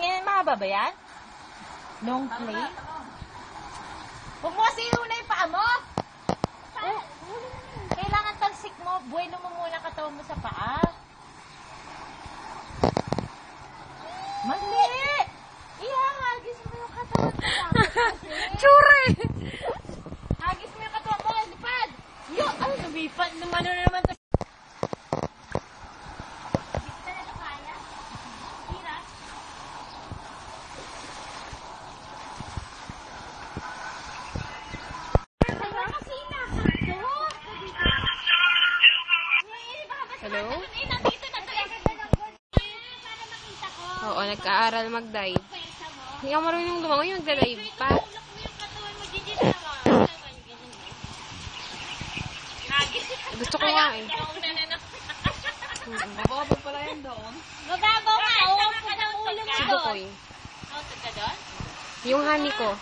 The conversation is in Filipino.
Yan, mahaba ba yan? Long play? Huwag mo kasi una yung paa mo! Kailangan talsik mo. Buwelo mo muna katawan mo sa paa. Mali! Ihahagis mo yung katawan mo. Tsure! Hagis mo yung katawan mo. Lipad! Yo! Ay, lumipad. Lumano na naman. Hello? Oo, nagka-aral mag-dive. Hindi ako marunong lumangoy, mag-dive pa. Gusto ko nga eh. Mababaw pala yan doon. Mababaw nga. Uwang pa ng ulo mo Si doon. Bukoy. Ka doon? Yung honey ko.